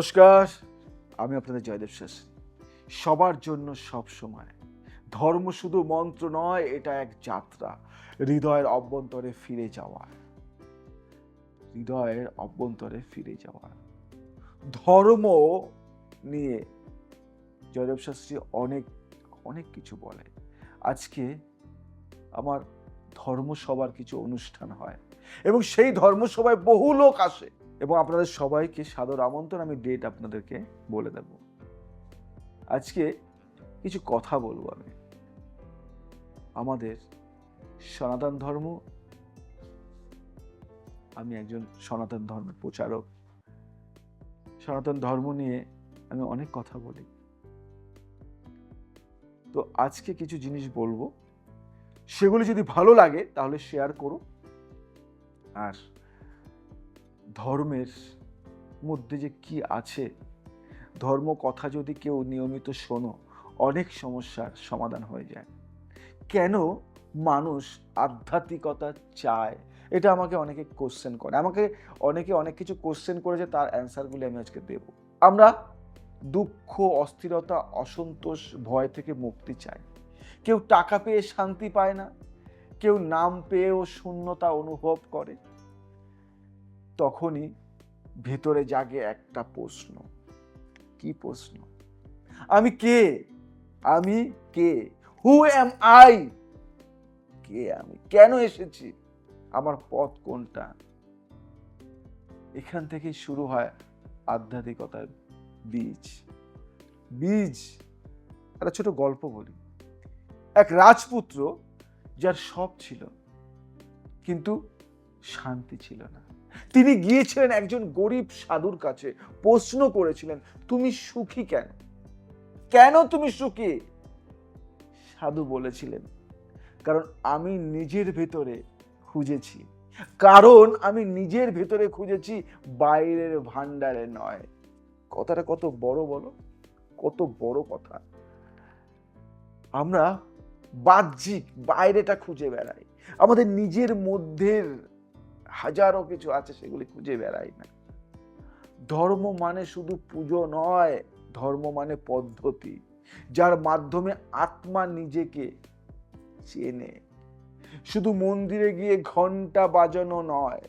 নমস্কার, আমি আপনাদের জয়দেব শাস্ত্রী। সবার জন্য সব সময় ধর্ম শুধু মন্ত্র নয়, এটা এক যাত্রা হৃদয়ের অভ্যন্তরে ফিরে যাওয়া। ধর্ম নিয়ে জয়দেব শাস্ত্রী অনেক অনেক কিছু বলে। আজকে আমার ধর্মসভার কিছু অনুষ্ঠান হয় এবং সেই ধর্মসভায় বহু লোক আসে এবং আপনাদের সবাইকে সাদর আমন্ত্রণ। আমি ডেট আপনাদেরকে বলে দেব। আজকে কিছু কথা বলবো আমি আমাদের সনাতন ধর্ম। আমি একজন সনাতন ধর্মের প্রচারক। সনাতন ধর্ম নিয়ে আমি অনেক কথা বলি। তো আজকে কিছু জিনিস বলবো, সেগুলি যদি ভালো লাগে তাহলে শেয়ার করো। আর ধর্মের মধ্যে যে কি আছে, ধর্ম কথা যদি কেউ নিয়মিত শোনো, অনেক সমস্যার সমাধান হয়ে যায়। কেন মানুষ আধ্যাত্মিকতা চায়, এটা আমাকে অনেকে কোশ্চেন করে। আমাকে অনেকে অনেক কিছু কোশ্চেন করেছে, তার অ্যান্সারগুলি আমি আজকে দেব। আমরা দুঃখ, অস্থিরতা, অসন্তোষ, ভয় থেকে মুক্তি চাই। কেউ টাকা পেয়ে শান্তি পায় না, কেউ নাম পেয়েও শূন্যতা অনুভব করে। তখনই ভেতরে জাগে একটা প্রশ্ন। কি প্রশ্ন? আমি কে? আমি কে? Who am I? কে আমি? কেন এসেছি? আমার পথ কোনটা? এখান থেকে শুরু হয় আধ্যাত্মিকতার বীজ। একটা ছোট গল্প বলি। এক রাজপুত্র, যার সব ছিল কিন্তু শান্তি ছিল না। তিনি গিয়েছিলেন একজন গরিব সাধুর কাছে, প্রশ্ন করেছিলেন, তুমি সুখী কেন? কেন তুমি সুখী? সাধু বলেছিলেন, কারণ আমি নিজের ভেতরে খুঁজেছি। বাইরের ভান্ডারে নয়। কথাটা কত বড় বলো, কত বড় কথা। আমরা বাহ্যিক বাইরেটা খুঁজে বেড়াই, আমাদের নিজের মধ্যের হাজারো কিছু আছে, সেগুলি খুঁজে বেড়াই না। ধর্ম মানে শুধু পুজো নয়, ধর্ম মানে পদ্ধতি, যার মাধ্যমে আত্মা নিজেকে চেনে। শুধু মন্দিরে গিয়ে ঘন্টা বাজানো নয়,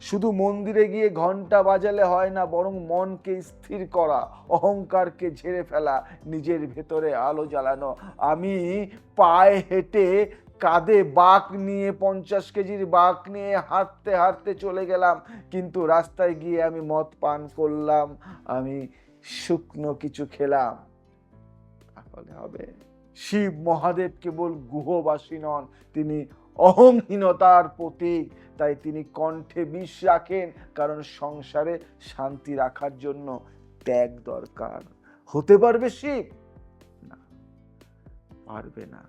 শুধু মন্দিরে গিয়ে ঘন্টা বাজালে হয় না, বরং মনকে স্থির করা, অহংকারকে ঝেড়ে ফেলা, নিজের ভেতরে আলো জ্বালানো। আমি পায়ে হেঁটে, কাঁধে বাঁক নিয়ে, 50 কেজির বাঁক নিয়ে হাঁটতে হাঁটতে চলে গেলাম, কিন্তু রাস্তায় গিয়ে আমি মদ পান করলাম, আমি শুকনো কিছু খেলাম, তাহলে হবে? শিব মহাদেব কেবল গুহবাসী নন, তিনি অহংহীনতার প্রতীক। তাই তিনি কণ্ঠে বিষ রাখেন, কারণ সংসারে শান্তি রাখার জন্য ত্যাগ দরকার। হতে পারবে শিব? না, পারবে না।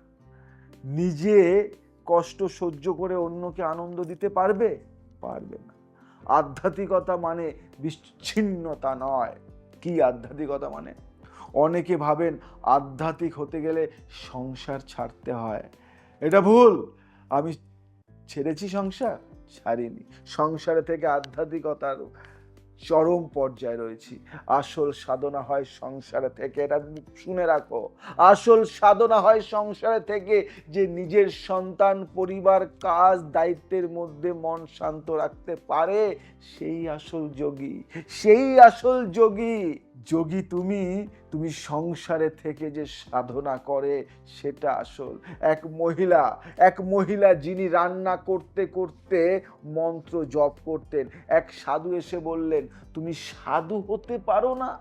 নিজে কষ্ট সহ্য করে অন্যকে আনন্দ দিতে পারবে? পারবে না। আধ্যাত্মিকতা মানে বিচ্ছিন্নতা নয়। কি আধ্যাত্মিকতা মানে? অনেকে ভাবেন আধ্যাত্মিক হতে গেলে সংসার ছাড়তে হয়। এটা ভুল। আমি ছেড়েছি সংসার, ছাড়িনি। সংসারে থেকে আধ্যাত্মিকতার চরম পর্যায়ে রয়েছি। আসল সাধনা হয় সংসারে থেকে, এটা শুনে রাখো। আসল সাধনা হয় সংসারে থেকে, যে নিজের সন্তান, পরিবার, কাজ, দায়িত্বের মধ্যে মন শান্ত রাখতে পারে, সেই আসল যোগী। যোগী তুমি সংসারে থেকে যে সাধনা করে, সেটা আসল। এক মহিলা যিনি রান্না করতে করতে মন্ত্র জপ করতেন, এক সাধু এসে বললেন, তুমি সাধু হতে পারো না?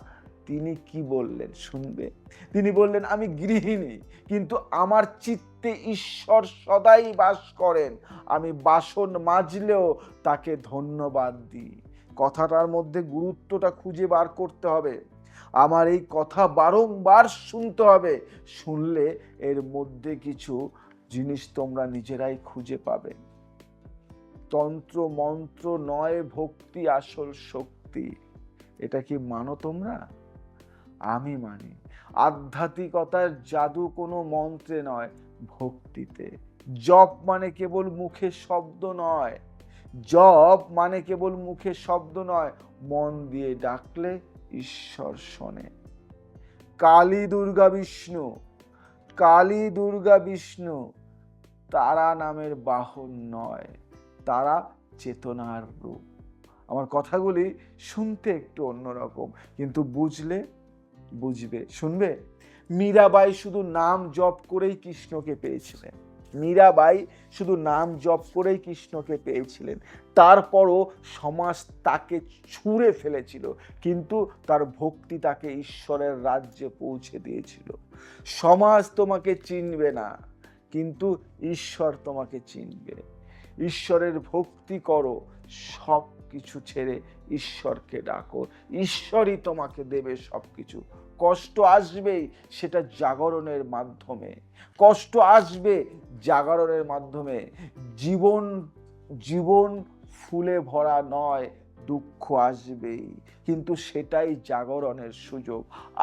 তিনি কি বললেন শুনবে? তিনি বললেন, আমি গৃহিণী, কিন্তু আমার চিত্তে ঈশ্বর সদাই বাস করেন। আমি বাসন মাজলেও তাকে ধন্যবাদ দিই। কথাটার মধ্যে গুরুত্বটা খুঁজে বার করতে হবে। আমার এই কথা বারংবার শুনতে হবে। শুনলে এর মধ্যে কিছু জিনিস তোমরা নিজেরাই খুঁজে পাবে। তন্ত্র মন্ত্র নয় ভক্তি আসল শক্তি। এটা কি মানো তোমরা? আমি মানি। আধ্যাত্মিকতার জাদু কোনো মন্ত্রে নয়, ভক্তিতে। জপ মানে কেবল মুখে শব্দ নয়, মন দিয়ে ডাকলে ঈশ্বর শোনে। কালী দুর্গা বিষ্ণু, কালী দুর্গা বিষ্ণু তারা নামের বাহন নয়, তারা চেতনার রূপ। আমার কথাগুলি শুনতে একটু অন্যরকম, কিন্তু বুঝবে। শুনবে? মীরাবাই শুধু নাম জপ করেই কৃষ্ণকে পেয়েছিলেন। মীরাবাই শুধু নাম জপ করেই কৃষ্ণকে পেয়েছিলেন। তারপরও সমাজ তাকে ছুঁড়ে ফেলেছিল, কিন্তু তার ভক্তি তাকে ঈশ্বরের রাজ্যে পৌঁছে দিয়েছিল। সমাজ তোমাকে চিনবে না, কিন্তু ঈশ্বর তোমাকে চিনবে। ঈশ্বরের ভক্তি করো, সব কিছু ছেড়ে ঈশ্বরকে ডাকো, ঈশ্বরই তোমাকে দেবে সবকিছু। কষ্ট আসবেই, সেটা জাগরণের মাধ্যমে। কষ্ট আসবে জাগরণের মাধ্যমে। জীবন জীবন ফুলে ভরা নয়, দুঃখ আসবেই, কিন্তু সেটাই জাগরণের সুযোগ।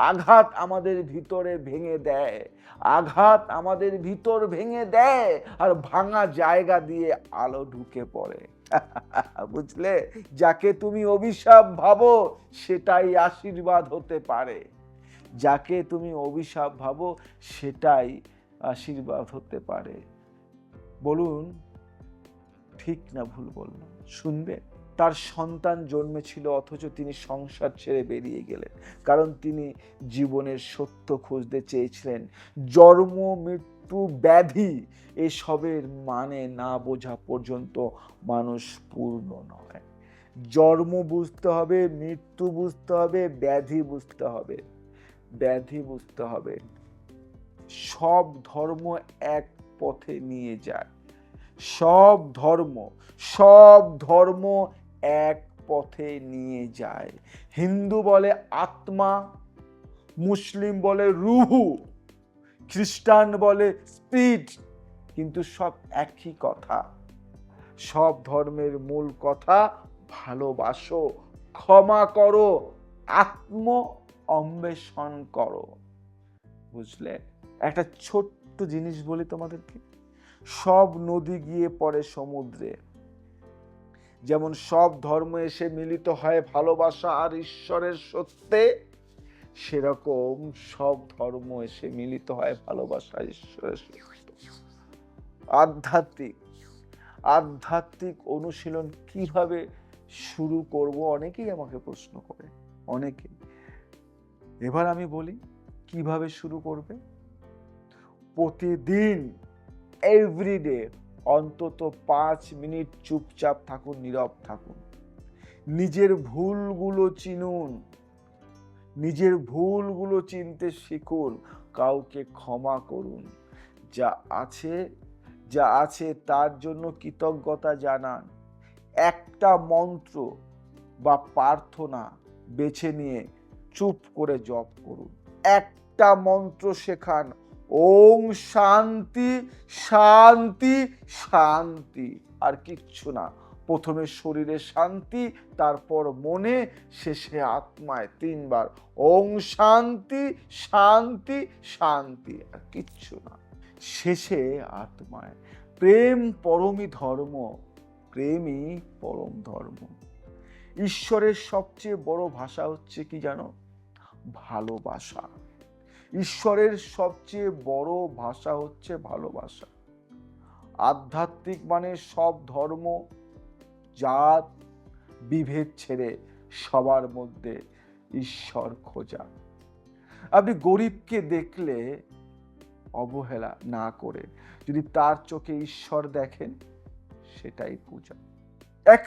আঘাত আমাদের ভিতরে ভেঙে দেয়, আঘাত আমাদের ভিতর ভেঙে দেয়, আর ভাঙা জায়গা দিয়ে আলো ঢুকে পড়ে। বুঝলে? যাকে তুমি অভিশাপ ভাবো সেটাই আশীর্বাদ হতে পারে। যাকে তুমি অভিশাপ ভাবো সেটাই আশীর্বাদ হতে পারে। বলুন ঠিক না ভুল বললাম? শুনবে? তার সন্তান জন্মেছিল, অথচ তিনি সংসার ছেড়ে বেরিয়ে গেলেন, কারণ তিনি জীবনের সত্য খুঁজতে চেয়েছিলেন। জন্ম, মৃত্যু, ব্যাধি এসবের মানে না বোঝা পর্যন্ত মানুষ পূর্ণ নয়। জন্ম বুঝতে হবে, মৃত্যু বুঝতে হবে, ব্যাধি বুঝতে হবে, ব্যাধি বুঝতে হবে। সব ধর্ম এক পথে নিয়ে যায়, সব ধর্ম এক পথে নিয়ে যায়। হিন্দু বলে আত্মা, মুসলিম বলে রুহু, খ্রিস্টান বলে স্পিরিট, কিন্তু সব একই কথা। সব ধর্মের মূল কথা ভালোবাসো, ক্ষমা করো, আত্ম অন্বেষণ করো। বুঝলে? একটা ছোট্ট জিনিস বলি তোমাদেরকে। সব নদী গিয়ে পড়ে সমুদ্রে, যেমন সব ধর্ম এসে মিলিত হয় ভালোবাসা আর ঈশ্বরের সত্যে, সেরকম সব ধর্ম এসে মিলিত হয় ভালোবাসা ঈশ্বরের সত্য। আধ্যাত্মিক অনুশীলন কিভাবে শুরু করব, অনেকেই আমাকে প্রশ্ন করে, অনেকেই। এবার আমি বলি কিভাবে শুরু করবে। প্রতিদিন, এভরিডে, অন্তত 5 মিনিট চুপচাপ থাকুন, নীরব থাকুন। নিজের ভুলগুলো চিনুন, নিজের ভুলগুলো চিনতে শিখুন, কাউকে ক্ষমা করুন, যা আছে তার জন্য কৃতজ্ঞতা জানান। একটা মন্ত্র বা প্রার্থনা বেছে নিয়ে চুপ করে জপ করুন। একটা মন্ত্র শেখান, ওম শান্তি শান্তি শান্তি, আর কিচ্ছু না। প্রথমে শরীরে শান্তি, তারপর মনে, শেষে আত্মায় 3 বার ওম শান্তি শান্তি শান্তি, আর কিচ্ছু না। শেষে আত্মায়। প্রেম পরমই ধর্ম, প্রেমই পরম ধর্ম। ঈশ্বরের সবচেয়ে বড় ভাষা হচ্ছে কি জানো? ভালোবাসা। ঈশ্বরের সবচেয়ে বড় ভাষা হচ্ছে ভালোবাসা। আধ্যাত্মিক মানে সব ধর্ম, জাত, বিভেদ ছেড়ে সবার মধ্যে ঈশ্বর খোঁজা। আপনি গরিবকে দেখলে অবহেলা না করে যদি তার চোখে ঈশ্বর দেখেন, সেটাই পূজা। এক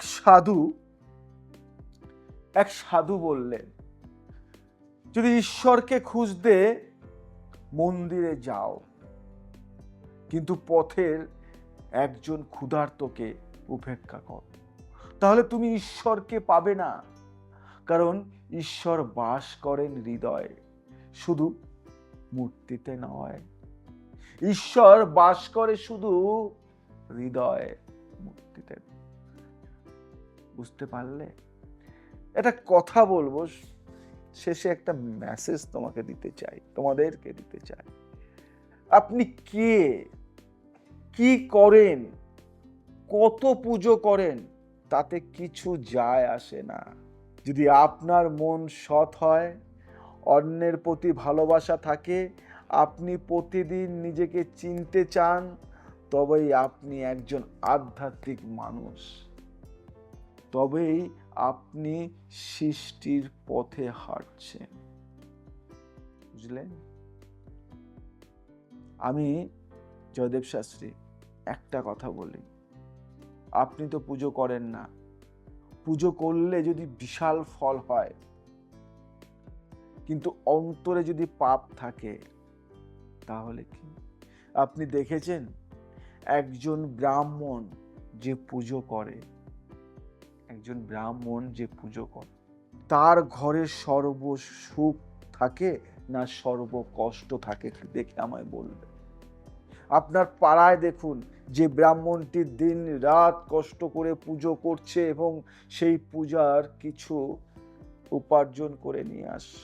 সাধু বললেন, যদি ঈশ্বরকে খুঁজতে মন্দিরে যাও, কিন্তু পথের একজন ক্ষুধার্তকে উপেক্ষা করো, তাহলে তুমি ঈশ্বরকে পাবে না। কারণ ঈশ্বর বাস করেন হৃদয়ে, শুধু মূর্তিতে নয়। ঈশ্বর বাস করে শুধু হৃদয়ে, মূর্তিতে। বুঝতে পারলে? একটা কথা বলবো, শেষে একটা মেসেজ তোমাকে দিতে চাই, তোমাদেরকে দিতে চাই। আপনি কে, কি করেন, কত পুজো করেন, তাতে কিছু যায় আসে না। যদি আপনার মন সৎ হয়, অন্যের প্রতি ভালোবাসা থাকে, আপনি প্রতিদিন নিজেকে চিনতে চান, তবেই আপনি একজন আধ্যাত্মিক মানুষ, তবেই আপনি সৃষ্টির পথে হাঁটছেন। বুঝলেন? আমি জয়দেব শাস্ত্রী একটা কথা বলি, আপনি তো পুজো করেন না, পুজো করলে যদি বিশাল ফল হয়, কিন্তু অন্তরে যদি পাপ থাকে তাহলে কি? আপনি দেখেছেন একজন ব্রাহ্মণ যে পুজো করে, একজন ব্রাহ্মণ যে পুজো করে, তার ঘরে সর্ব সুখ থাকে না সর্ব কষ্ট থাকে? দেখে আমায় বলবে। আপনার পাড়ায় দেখুন যে ব্রাহ্মণটি দিন রাত কষ্ট করে পুজো করছে এবং সেই পূজার কিছু উপার্জন করে নিয়ে আসে,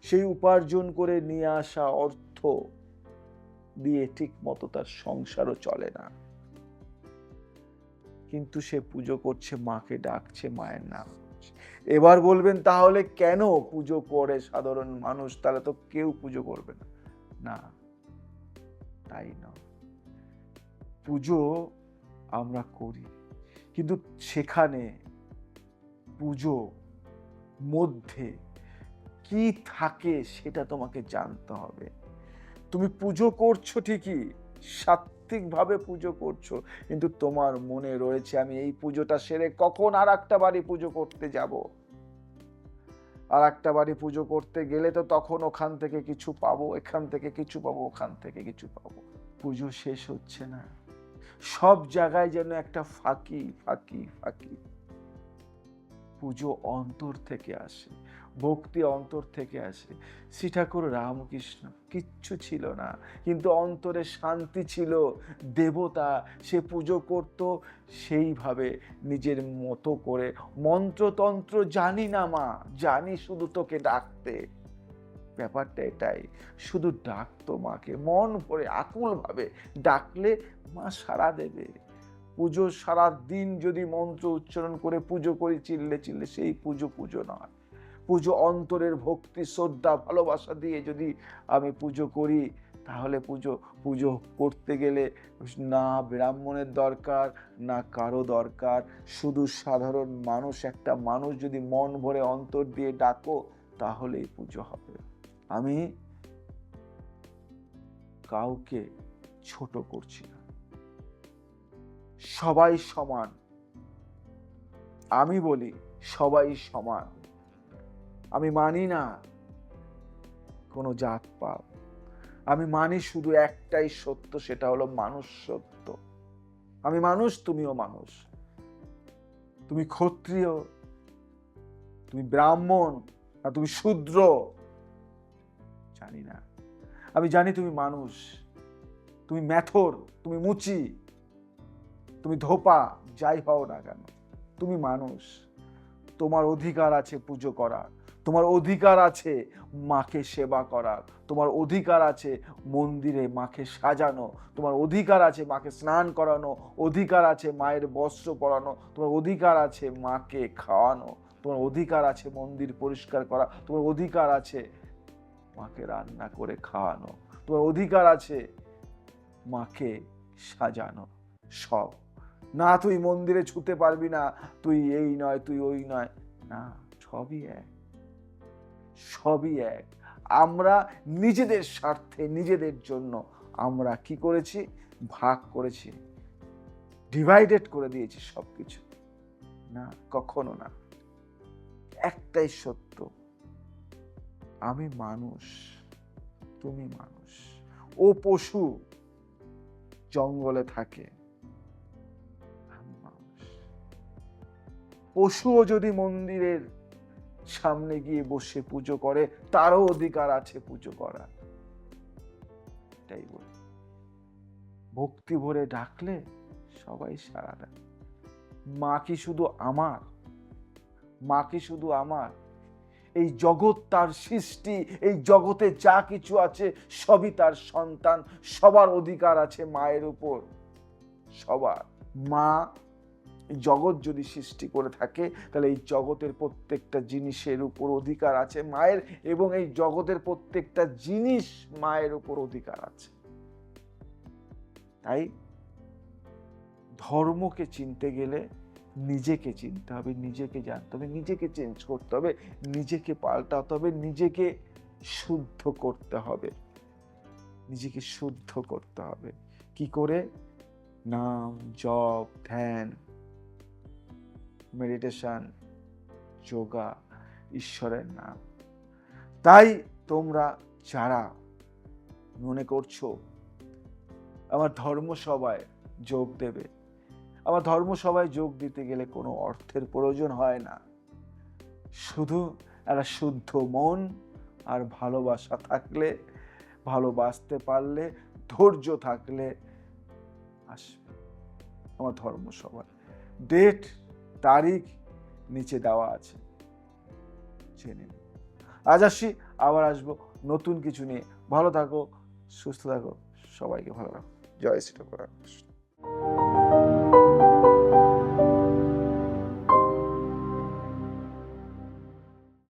সেই উপার্জন করে নিয়ে আসা অর্থ দিয়ে ঠিক মতো তার সংসারও চলে না, কিন্তু সে পুজো করছে, মাকে ডাকছে, মায়ের নাম। এবার বলবেন তাহলে কেন পুজো করে সাধারণ মানুষ? তাহলে তো কেউ পুজো করবে না। না, তাই না। পুজো আমরা করি, কিন্তু সেখানে পুজো মধ্যে কি থাকে সেটা তোমাকে জানতে হবে। তুমি পুজো করছো ঠিকই, সাত্ত্বিকভাবে পুজো করছো, কিন্তু তোমার মনে রয়েছে আমি এই পুজোটা সেরে কখন আর একটা বাড়ি পুজো করতে যাব, আর একটা বাড়ি পুজো করতে গেলে তো তখন ওখান থেকে কিছু পাবো, এখান থেকে কিছু পাবো, ওখান থেকে কিছু পাবো। পুজো শেষ হচ্ছে না, সব জায়গায় যেন একটা ফাঁকি ফাঁকি ফাঁকি। পুজো অন্তর থেকে আসে, ভক্তি অন্তর থেকে আসে। শ্রী ঠাকুর রামকৃষ্ণ কিচ্ছু ছিল না, কিন্তু অন্তরে শান্তি ছিল, দেবতা। সে পুজো করত সেইভাবে নিজের মতো করে। মন্ত্রতন্ত্র জানি না মা, জানি শুধু তোকে ডাকতে। ব্যাপারটা এটাই, শুধু ডাকতো মাকে মন ভরে আকুল ভাবে, ডাকলে মা সাড়া দেবে। পুজো সারা দিন যদি মন্ত্র উচ্চারণ করে পুজো করি চিল্লে চিল্লে, সেই পুজো পুজো নয়। পুজো অন্তরের ভক্তি শ্রদ্ধা ভালোবাসা দিয়ে যদি আমি পুজো করি, তাহলে পুজো করতে গেলে না ব্রাহ্মণের দরকার, না কারো দরকার, শুধু সাধারণ মানুষ, একটা মানুষ যদি মন ভরে অন্তর দিয়ে ডাকো, তাহলেই পুজো হবে। আমি কাউকে ছোট করছি না, সবাই সমান। আমি বলি সবাই সমান। আমি মানি না কোনো জাত পাত, আমি মানি শুধু একটাই সত্য, সেটা হলো মানুষ সত্য। আমি মানুষ, তুমিও মানুষ। তুমি ক্ষত্রিয়, তুমি ব্রাহ্মণ, আর তুমি শূদ্র, জানি না। আমি জানি তুমি মানুষ, তুমি মেথর, তুমি মুচি, তুমি ধোপা, যাই হও না কেন, তুমি মানুষ। তোমার অধিকার আছে পুজো করার, তোমার অধিকার আছে মাকে সেবা করার, তোমার অধিকার আছে মন্দিরে মাকে সাজানো, তোমার অধিকার আছে মাকে স্নান করানো, অধিকার আছে মায়ের বস্ত্র পরানো, তোমার অধিকার আছে মাকে খাওয়ানো, তোমার অধিকার আছে মন্দির পরিষ্কার করা, তোমার অধিকার আছে মাকে রান্না করে খাওয়ানো, তোমার অধিকার আছে মাকে সাজানো। সব না, তুই মন্দিরে ছুতে পারবি না, তুই এই নয়, তুই ওই নয়, না, সবই এক, সবই এক। আমরা নিজেদের স্বার্থে, নিজেদের জন্য আমরা কি করেছি? ভাগ করেছি, ডিভাইডেড করে দিয়েছি সবকিছু। না, কখনো না। একটাই সত্য, আমি মানুষ, তুমি মানুষ। ও পশু জঙ্গলে থাকে, পশুও যদি মন্দিরের সামনে গিয়ে বসে পুজো করে, তারও অধিকার আছে পুজো করার। এটাই বলি, ভক্তি ভরে ডাকলে সবাই সাড়া দেয়। মা কি শুধু আমার? মা কি শুধু আমার? এই জগৎ তার সৃষ্টি, এই জগতে যা কিছু আছে সবই তার সন্তান, সবার অধিকার আছে মায়ের উপর, সবার। মা এই জগৎ যদি সৃষ্টি করে থাকে, তাহলে এই জগতের প্রত্যেকটা জিনিসের উপর অধিকার আছে মায়ের, এবং এই জগতের প্রত্যেকটা জিনিস মায়ের উপর অধিকার আছে। তাই ধর্মকে চিনতে গেলে নিজেকে চিনতে হবে, নিজেকে জানতে হবে, নিজেকে চেঞ্জ করতে হবে, নিজেকে পাল্টাতে হবে, নিজেকে শুদ্ধ করতে হবে। নিজেকে শুদ্ধ করতে হবে কি করে? নাম, জপ, ধ্যান, মেডিটেশন, যোগা, ঈশ্বরের নাম। তাই তোমরা যারা মনে করছো আমার ধর্মসভায় যোগ দেবে, আমার ধর্মসভায় যোগ দিতে গেলে কোনো অর্থের প্রয়োজন হয় না, শুধু একটা শুদ্ধ মন আর ভালোবাসা থাকলে, ভালোবাসতে পারলে, ধৈর্য থাকলে আসবে আমার ধর্মসভায়। ডেট, তারিখ নিচে দেওয়া আছে, জেনে নিন। আজ আসি, আবার আসবো নতুন কিছু নিয়ে। ভালো থাকো, সুস্থ থাকো, সবাইকে ভালো রাখো। জয় শ্রী ঠাকুর।